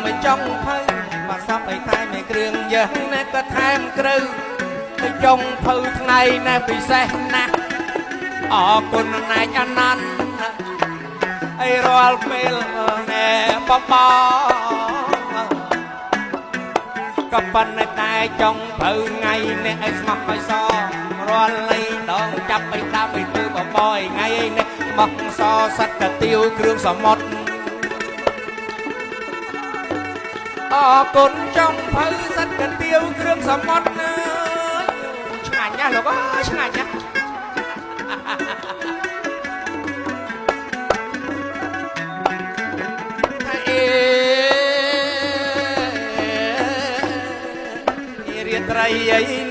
មិនចង់ភៅមកសពឲ្យថែមគ្រឿងយើងណាក៏ថែមគ្រូទៅចង់ភៅថ្ងៃណាពិសេសណាស់អរគុណណាស់អានន្តអីរាល់ពេលណែបងក៏ប៉ុន្តែចង់ភៅថ្ងៃនេះឲ្យស្មោះឲ្យសរាល់លៃដងចាប់ឲ្យដាំឲ្យធ្វើបបយថ្ងៃនេះមកសសត្វកាទៀវគ្រឿងសមុទ្រអរគុណចង់ភៅសត្វកាទៀវគ្រឿងសមុទ្រឆ្ងាញ់ណាស់លោកអើយឆ្ងាញ់ណាស់ត្រីអី